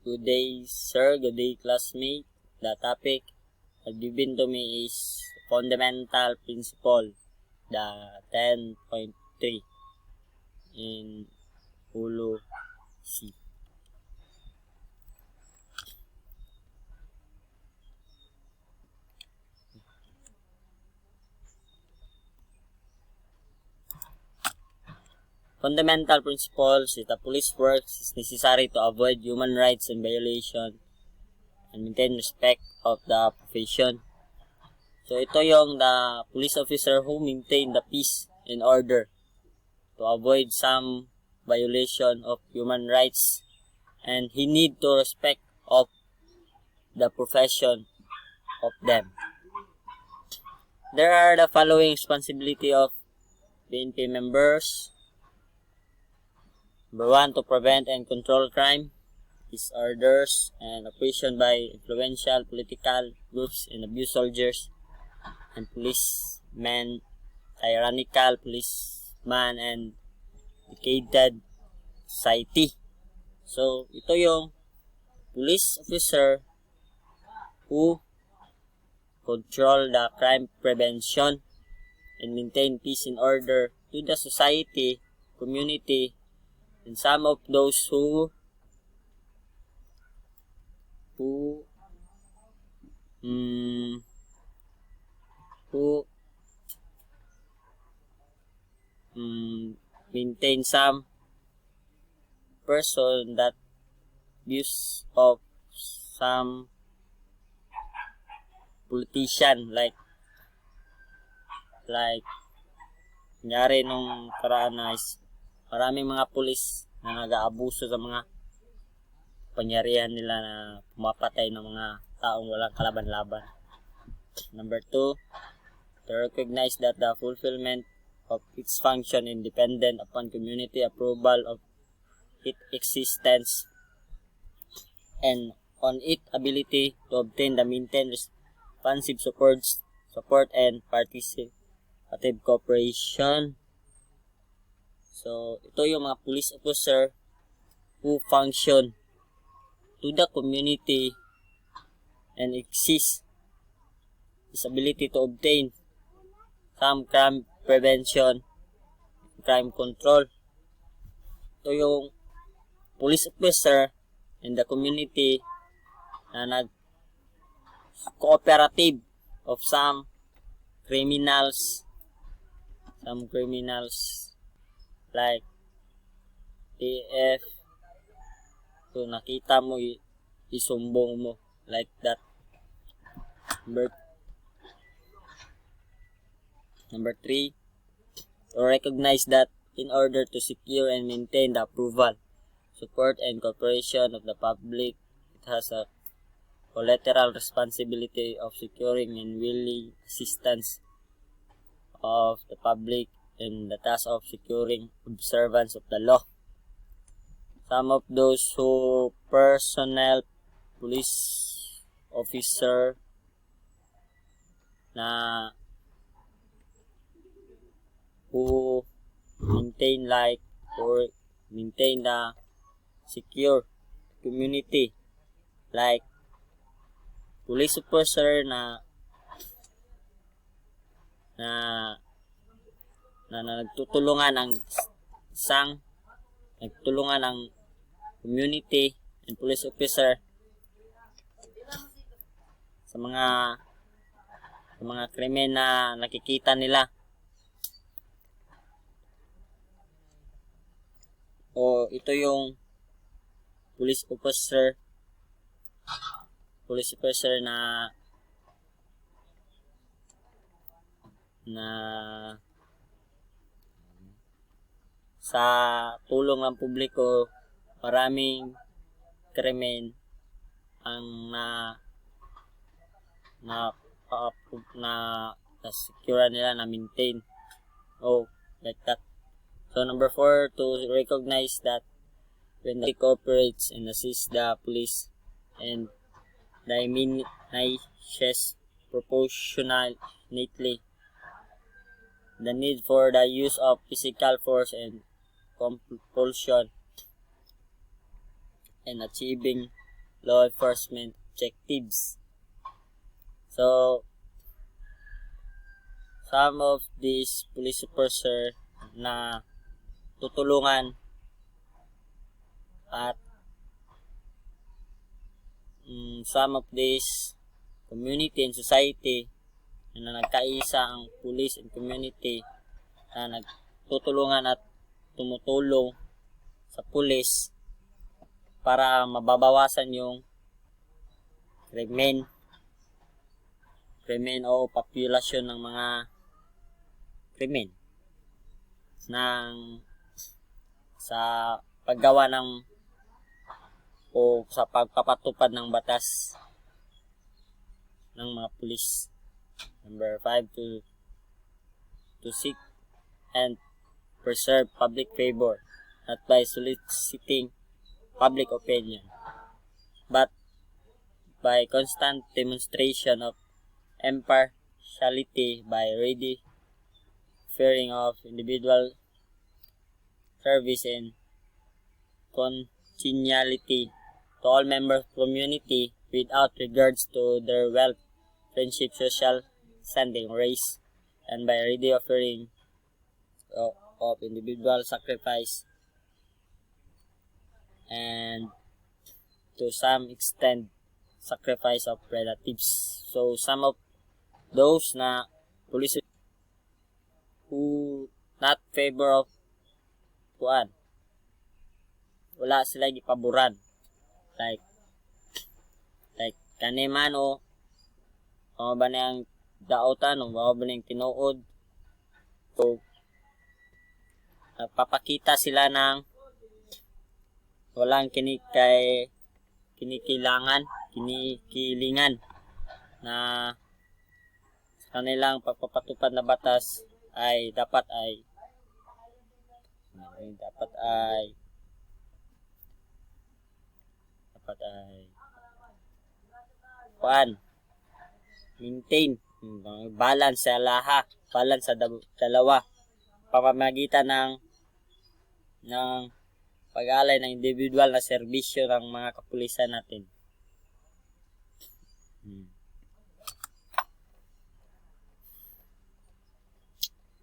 Good day, sir. Good day, classmate. The topic given to me is fundamental principle, the 10.3 in Hulu C. Fundamental principles is the police work is necessary to avoid human rights and violation and maintain respect of the profession. So ito yung the police officer who maintain the peace and order to avoid some violation of human rights, and he need to respect of the profession of them. There are the following responsibility of PNP members. Number 1, to prevent and control crime, disorders, and oppression by influential political groups and abuse soldiers and policemen, tyrannical policeman, and decayed society. So, ito yung police officer who control the crime prevention and maintain peace and order to the society, community, and some of those who maintain some person that abuse of some politician like nangyari nung karaan na maraming mga pulis na nag-aabuso sa mga pangyarihan nila na pumapatay ng mga taong walang kalaban-laban. Number 2, to recognize that the fulfillment of its function is dependent upon community approval of its existence and on its ability to obtain the maintain responsive support and participative cooperation. So, ito yung mga police officer who function to the community and exist his ability to obtain some crime prevention, crime control. Ito yung police officer in the community na nag-cooperative of some criminals like AF. So, nakita mo, isumbong mo like that. Number 3, to recognize that in order to secure and maintain the approval, support, and cooperation of the public, it has a collateral responsibility of securing and willing assistance of the public in the task of securing observance of the law. Some of those who personnel police officer na who maintain the secure community, like police officer na nagtutulungan ng community and police officer sa mga krimen na nakikita nila. O ito yung police officer na sa tulong ng publiko, maraming krimen ang na secure nila, na maintain. Like that. So number 4, to recognize that when the cooperates and assists the police and diminishes proportionately the need for the use of physical force and compulsion and achieving law enforcement objectives. So, some of these police officer na tutulungan at some of these community and society na nagkaisa ang police and community na nagtutulungan at tumutulong sa police para mababawasan yung krimen o populasyon ng mga krimen sa paggawa ng o sa pagpapatupad ng batas ng mga pulis. Number 5, to seek and preserve public favor, not by soliciting public opinion, but by constant demonstration of impartiality, by ready fearing of individual service and congeniality to all members of community without regards to their wealth, friendship, social standing, race, and by ready offering of individual sacrifice and to some extent sacrifice of relatives. So some of those na police who not favor of kuan, wala sila gipaboran, like kaniman o ba niyang daotan o ba niyang tinuod. So nagpapakita sila ng walang kinikilingan na sa kanilang pagpapatupad na batas ay dapat ay maintain balance sa dalawa pamamagitan ng pag-alay ng individual na serbisyo ng mga kapulisan natin.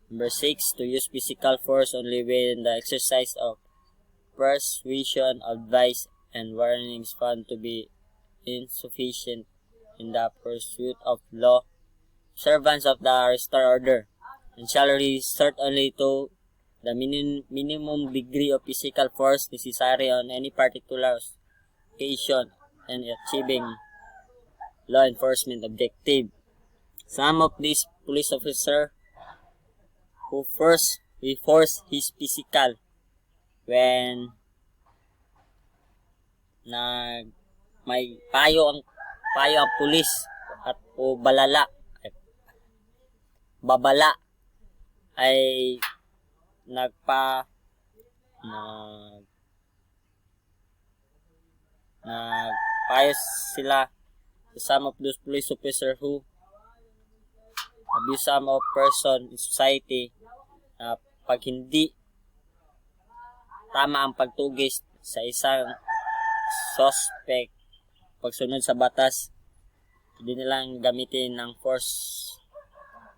Number 6, to use physical force only when the exercise of persuasion, advice, and warnings found to be insufficient in the pursuit of law, observance of the restored order, and shall resort only to the minimum degree of physical force necessary on any particular occasion and achieving law enforcement objective. Some of these police officers who force his physical when may payo ang pulis at o babala ay nagpayo sila to some of those police officers who abuse some of person in society pag hindi tama ang pagtugis sa isang suspect pagsunod sa batas, hindi nilang gamitin ng force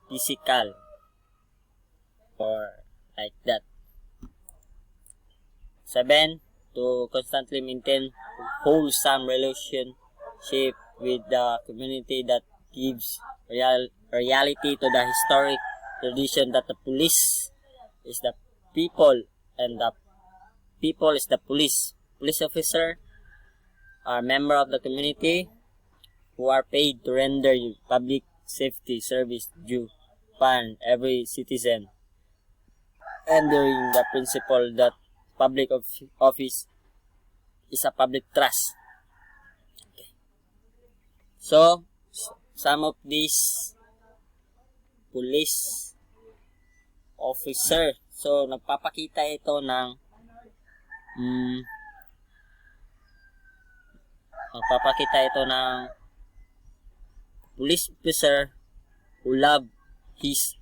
physical or like that. 7, to constantly maintain wholesome relationship with the community that gives reality to the historic tradition that the police is the people and the people is the police. Police officer are member of the community who are paid to render public safety service due upon every citizen, enduring the principle that public office is a public trust. Okay. So, some of these police officer, so nagpapakita ito ng police officer who love his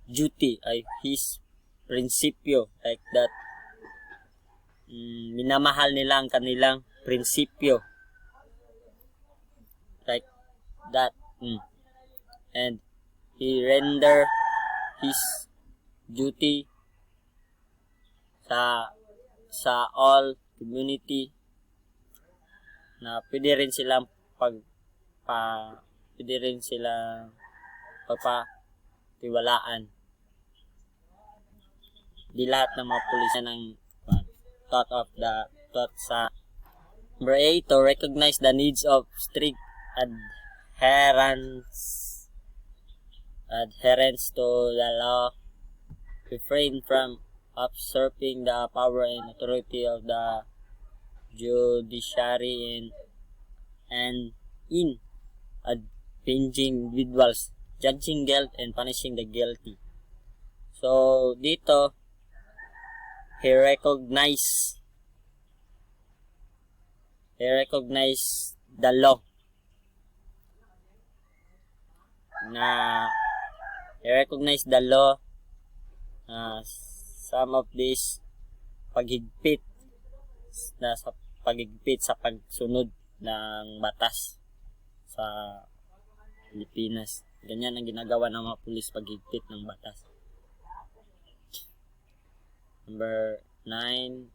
duty, ay his prinsipyo, like that. Minamahal nila ang kanilang prinsipyo like that. And he render his duty sa all community na pwede rin silang pagpatiwalaan. Di lahat ng mga pulis ng thought sa number 8, to recognize the needs of strict adherence to the law, refrain from usurping the power and authority of the judiciary and in avenging individuals, judging guilt and punishing the guilty. So dito he recognized the law some of these paghigpit sa pagsunod ng batas sa Pilipinas. Ganyan ang ginagawa ng mga pulis, paghigpit ng batas. Number 9,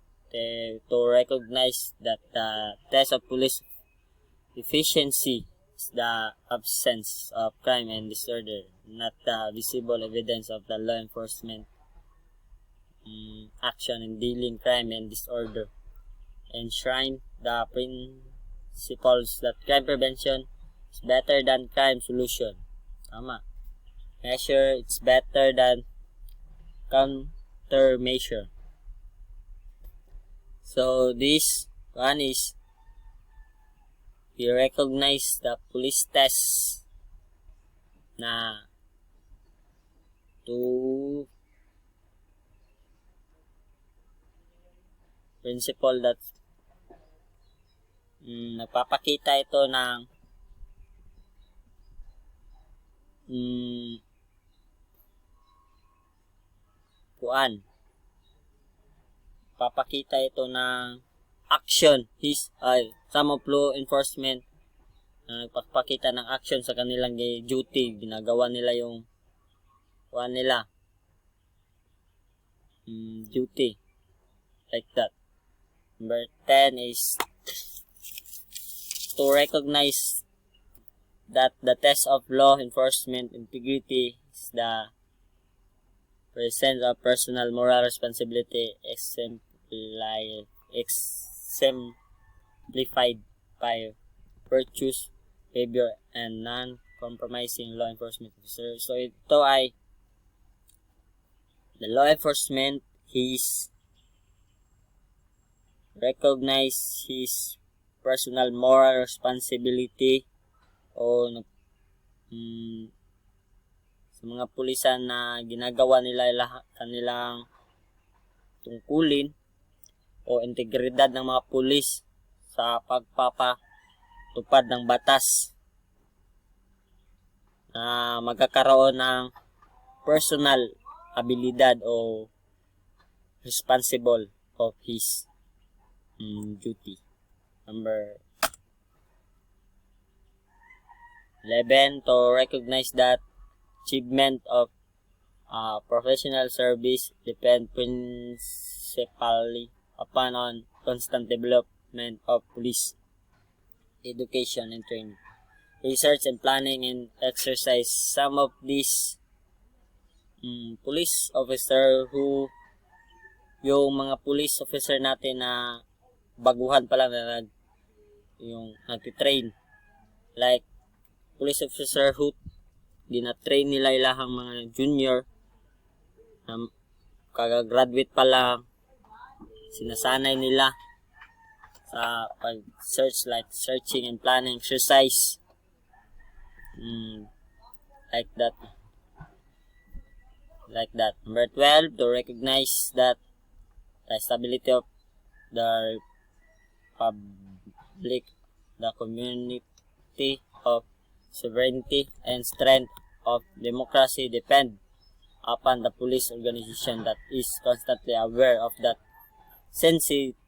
to recognize that the test of police efficiency is the absence of crime and disorder, not the visible evidence of the law enforcement action in dealing crime and disorder. Enshrine the principles that crime prevention is better than crime solution. Tama. Measure it's better than countermeasure. So this one is we recognize the police test na to principle that nagpapakita ito ng papakita ito ng action some of law enforcement nagpapakita ng action sa kanilang duty, ginagawa nila yung duty like that. Number 10 is to recognize that the test of law enforcement integrity is the presence of personal moral responsibility exemplified by virtues, behavior, and non-compromising law enforcement officer. So ito ay the law enforcement recognize his personal moral responsibility o sa mga pulisan na ginagawa nila kanilang tungkulin o integridad ng mga pulis sa pagpapatupad ng batas na magkakaroon ng personal abilidad o responsible of his duty. Number 11, to recognize that achievement of professional service depend principally upon constant development of police education and training, research and planning and exercise. Some of these police officer yung mga police officer natin na baguhan pa lang na nagtitrain, like police officer who dina-train nila ilahang mga junior na kagagraduate pa lang, sinasanay nila sa pag-search, like searching and planning exercise like that. Number 12, to recognize that the stability of the public, the community of sovereignty and strength of democracy depend upon the police organization that is constantly aware of that sensitive